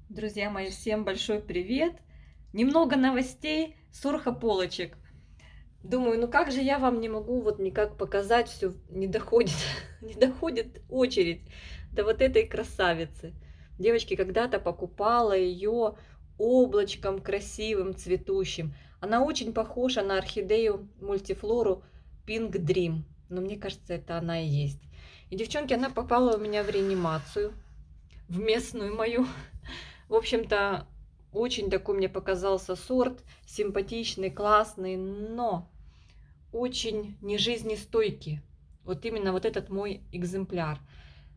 Друзья мои, всем большой привет! Немного новостей с орхополочек. Думаю, ну как же я вам не могу вот никак показать, все не доходит, не доходит очередь до вот этой красавицы. Девочки, когда-то покупала ее облачком красивым, цветущим. Она очень похожа на орхидею мультифлору Pink Dream. Но мне кажется, это она и есть. И, девчонки, она попала у меня в реанимацию, в местную мою. В общем-то, очень такой мне показался сорт, симпатичный, классный, но очень нежизнестойкий. Вот именно вот этот мой экземпляр.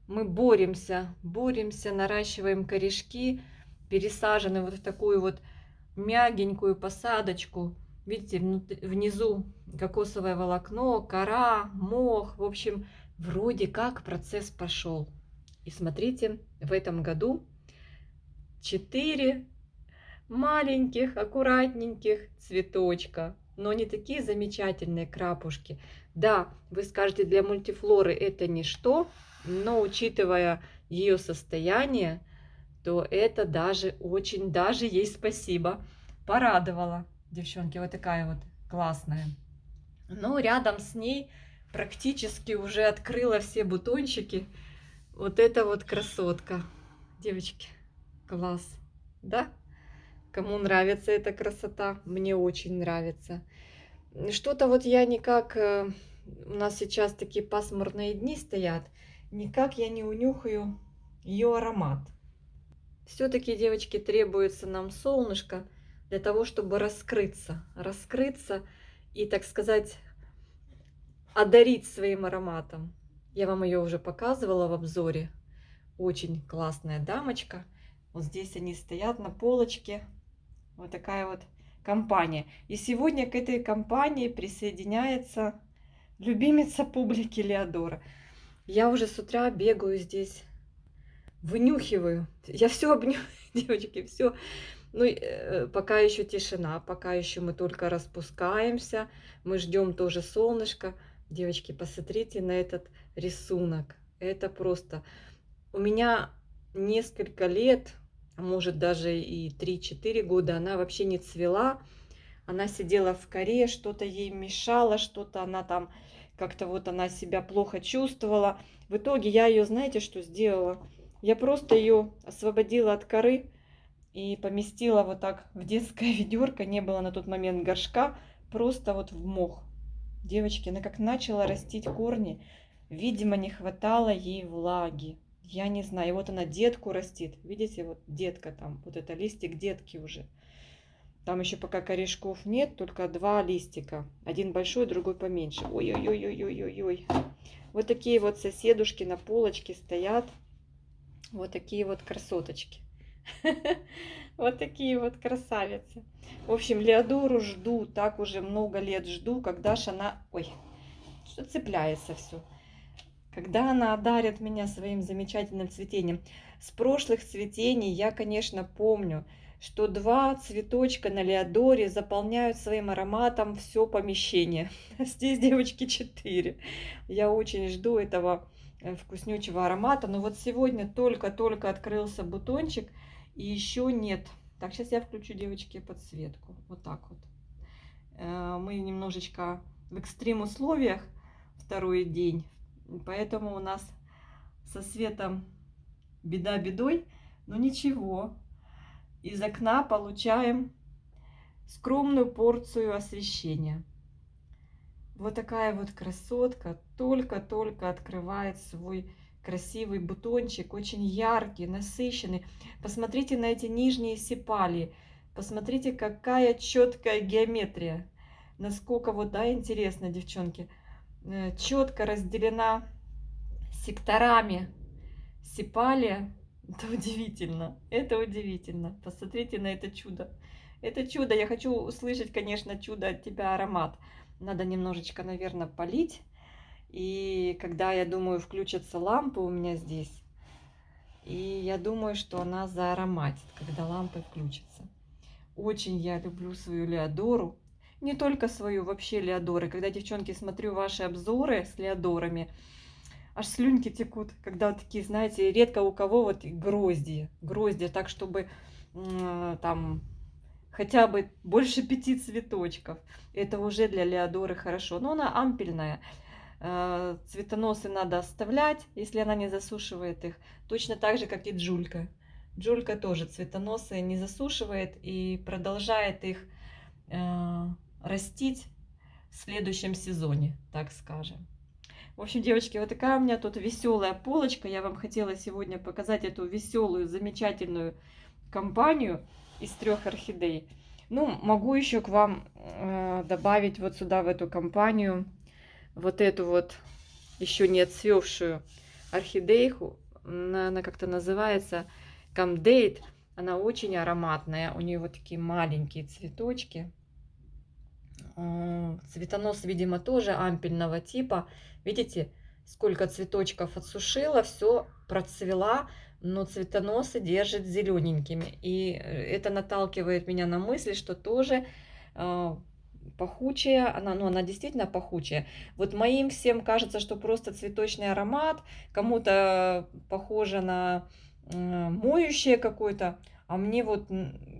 Мы боремся, боремся, наращиваем корешки, пересажены вот в такую вот мягенькую посадочку. Видите, внизу кокосовое волокно, кора, мох. В общем, вроде как процесс пошел. И смотрите, в этом году 4 маленьких, аккуратненьких цветочка, но не такие замечательные крапушки. Да, вы скажете, для мультифлоры это ничто, но учитывая ее состояние, то это даже очень, даже ей спасибо. Порадовала, девчонки, вот такая вот классная. Но рядом с ней практически уже открыла все бутончики. Вот эта вот красотка. Девочки, класс, да? Кому нравится эта красота? Мне очень нравится. Что-то вот я никак... У нас сейчас такие пасмурные дни стоят. Никак я не унюхаю ее аромат. Все-таки, девочки, требуется нам солнышко для того, чтобы раскрыться. Раскрыться и, так сказать, одарить своим ароматом. Я вам ее уже показывала в обзоре. Очень классная дамочка. Вот здесь они стоят на полочке. Вот такая вот компания. И сегодня к этой компании присоединяется любимица публики Леодора. Я уже с утра бегаю здесь, вынюхиваю. Я все обнюхиваю, девочки, все. Ну, пока еще тишина, пока еще мы только распускаемся. Мы ждем тоже солнышко. Девочки, посмотрите на этот рисунок. Это просто... У меня несколько лет, а может даже и 3-4 года, она вообще не цвела. Она сидела в коре, что-то ей мешало, что-то она там, как-то вот она себя плохо чувствовала. В итоге я ее, знаете, что сделала? Я просто ее освободила от коры и поместила вот так в детское ведерко. Не было на тот момент горшка, просто вот в мох. Девочки, она как начала растить корни, видимо, не хватало ей влаги. Я не знаю. И вот она детку растит. Видите, вот детка там, вот это листик детки уже. Там еще пока корешков нет, только 2 листика. Один большой, другой поменьше. Ой-ой-ой-ой-ой-ой-ой. Вот такие вот соседушки на полочке стоят. Вот такие вот красоточки. Вот такие вот красавицы. В общем, Леодору жду, так уже много лет жду, когда ж она... Ой, что цепляется все. Когда она одарит меня своим замечательным цветением. С прошлых цветений я, конечно, помню, что 2 цветочка на Леодоре заполняют своим ароматом все помещение. Здесь, девочки, 4. Я очень жду этого вкуснючего аромата. Но вот сегодня только-только открылся бутончик, и еще нет. Так, сейчас я включу, девочки, подсветку. Вот так вот. Мы немножечко в экстрим условиях второй день. Поэтому у нас со светом беда бедой, но ничего. Из окна получаем скромную порцию освещения. Вот такая вот красотка только-только открывает свой красивый бутончик, очень яркий, насыщенный. Посмотрите на эти нижние сепалии. Посмотрите, какая четкая геометрия. Насколько вот, да, интересно, девчонки. Четко разделена секторами сепалия. Это удивительно. Это удивительно. Посмотрите на это чудо. Это чудо. Я хочу услышать, конечно, чудо от тебя аромат. Надо немножечко, наверное, полить. И когда, я думаю, включатся лампы у меня здесь, и я думаю, что она заароматит, когда лампы включатся. Очень я люблю свою Леодору. Не только свою, вообще Леодоры. Когда, девчонки, смотрю ваши обзоры с Леодорами, аж слюнки текут, когда вот такие, знаете, редко у кого вот гроздья, так чтобы там хотя бы больше 5 цветочков. Это уже для Леодоры хорошо. Но она ампельная. Цветоносы надо оставлять, если она не засушивает их. Точно так же, как и Джулька. Джулька тоже цветоносы не засушивает и продолжает их растить в следующем сезоне, так скажем. В общем, девочки, вот такая у меня тут веселая полочка. Я вам хотела сегодня показать эту веселую, замечательную компанию из 3 орхидей. Ну, могу еще к вам добавить вот сюда, в эту компанию, вот эту вот еще не отцвевшую орхидейку. Она как-то называется Камдейт. Она очень ароматная. У нее вот такие маленькие цветочки. Цветонос, видимо, тоже ампельного типа. Видите, сколько цветочков отсушила, все процвела, но цветоносы держит зелененькими. И это наталкивает меня на мысль, что тоже пахучая, она действительно пахучая. Вот моим всем кажется, что просто цветочный аромат, кому-то похоже на моющее какое-то, а мне вот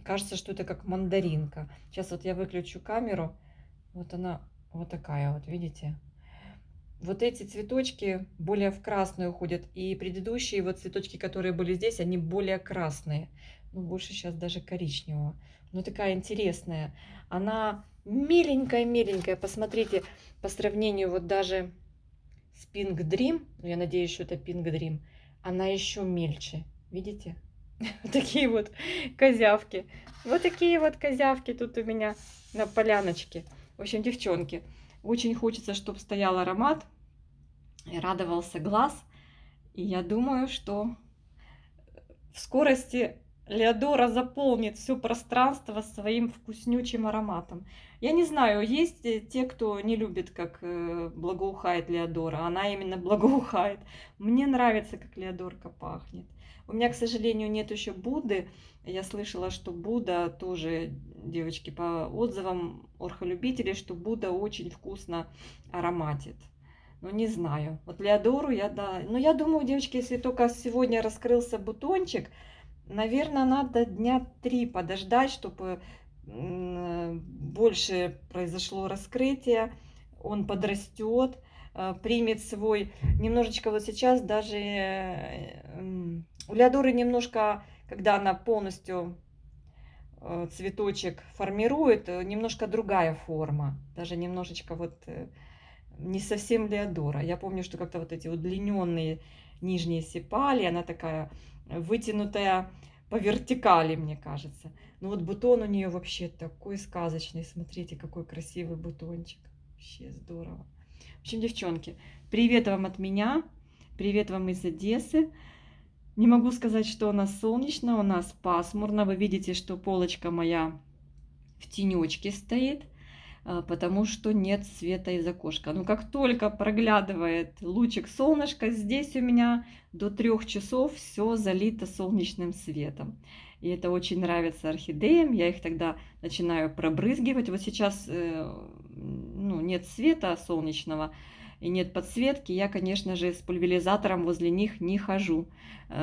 кажется, что это как мандаринка. Сейчас вот я выключу камеру. Вот она вот такая вот, видите? Вот эти цветочки более в красную уходят. И предыдущие вот цветочки, которые были здесь, они более красные. Ну, больше сейчас даже коричневого. Но такая интересная. Она миленькая-миленькая. Посмотрите, по сравнению вот даже с Pink Dream, я надеюсь, что это Pink Dream, она еще мельче. Видите? Такие вот козявки. Вот такие вот козявки тут у меня на поляночке. В общем, девчонки, очень хочется, чтобы стоял аромат и радовался глаз. И я думаю, что в скорости Леодора заполнит все пространство своим вкуснючим ароматом. Я не знаю, есть те, кто не любит, как благоухает Леодора. Она именно благоухает. Мне нравится, как Леодорка пахнет. У меня, к сожалению, нет еще Будды. Я слышала, что Будда тоже, девочки, по отзывам орхолюбителей, что Будда очень вкусно ароматит. Ну, не знаю. Вот Леодору я, да. Но я думаю, девочки, если только сегодня раскрылся бутончик, наверное, надо дня 3 подождать, чтобы больше произошло раскрытие. Он подрастет, примет свой немножечко вот сейчас даже у Леодоры немножко, когда она полностью цветочек формирует, немножко другая форма, даже немножечко вот не совсем Леодора. Я помню, что как-то вот эти удлиненные нижние сепали, она такая вытянутая по вертикали, мне кажется. Но вот бутон у нее вообще такой сказочный. Смотрите, какой красивый бутончик. Вообще здорово. В общем, девчонки, привет вам от меня. Привет вам из Одессы. Не могу сказать, что у нас солнечно, у нас пасмурно. Вы видите, что полочка моя в тенечке стоит, потому что нет света из окошка. Но как только проглядывает лучик солнышка, здесь у меня до 3 часов все залито солнечным светом. И это очень нравится орхидеям. Я их тогда начинаю пробрызгивать. Вот сейчас нет света солнечного и нет подсветки. Я, конечно же, с пульверизатором возле них не хожу.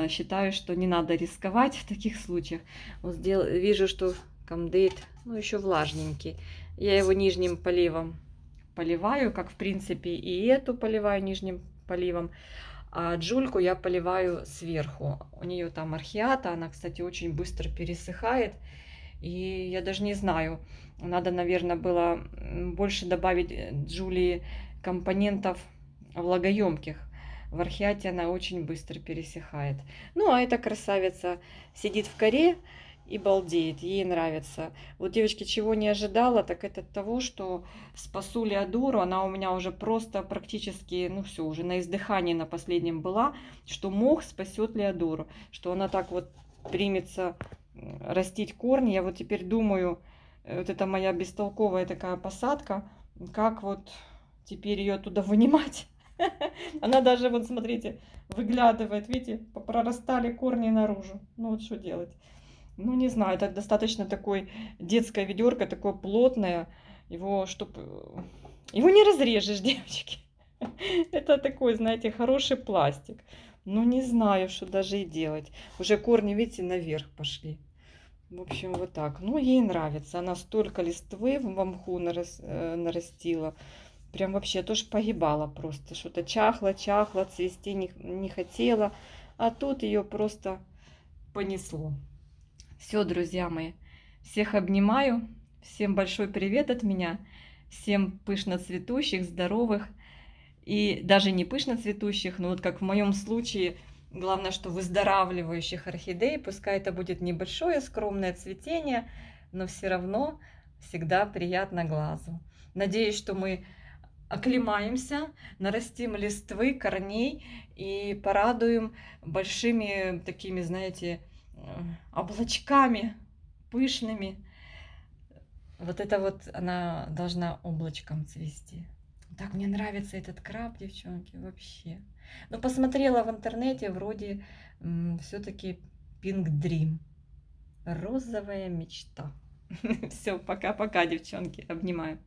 Считаю, что не надо рисковать в таких случаях. Вот вижу, что Камдейт, еще влажненький. Я его нижним поливом поливаю, как в принципе и эту поливаю нижним поливом. А Джульку я поливаю сверху. У нее там археата, она, кстати, очень быстро пересыхает. И я даже не знаю, надо, наверное, было больше добавить Джулии компонентов влагоемких. В археате она очень быстро пересыхает. Ну, а эта красавица сидит в коре и балдеет, ей нравится. Вот, девочки, чего не ожидала, так это того, что спасу Леодору, она у меня уже просто практически, все, уже на издыхании на последнем была, что мох спасет Леодору, что она так вот примется растить корни. Я вот теперь думаю, вот это моя бестолковая такая посадка, как вот теперь ее оттуда вынимать. Она даже, вот смотрите, выглядывает, видите, прорастали корни наружу. Ну вот что делать? Ну, не знаю, это достаточно такой детское ведерко, такое плотное. Его не разрежешь, девочки. Это такой, знаете, хороший пластик. Ну, не знаю, что даже и делать. Уже корни, видите, наверх пошли. В общем, вот так. Ну, ей нравится. Она столько листвы в мху нарастила. Прям вообще тоже погибала просто. Что-то чахло, чахло, цвести не хотела. А тут ее просто понесло. Все, друзья мои. Всех обнимаю. Всем большой привет от меня. Всем пышно цветущих, здоровых. И даже не пышно цветущих, но вот как в моем случае, главное, что выздоравливающих орхидей. Пускай это будет небольшое, скромное цветение, но все равно всегда приятно глазу. Надеюсь, что мы оклемаемся, нарастим листвы, корней и порадуем большими такими, знаете, облачками пышными. Вот это вот она должна облачком цвести. Так мне нравится этот краб, девчонки, вообще. Но посмотрела в интернете, вроде все-таки Pink Dream. Розовая мечта. Все, пока-пока, девчонки. Обнимаю.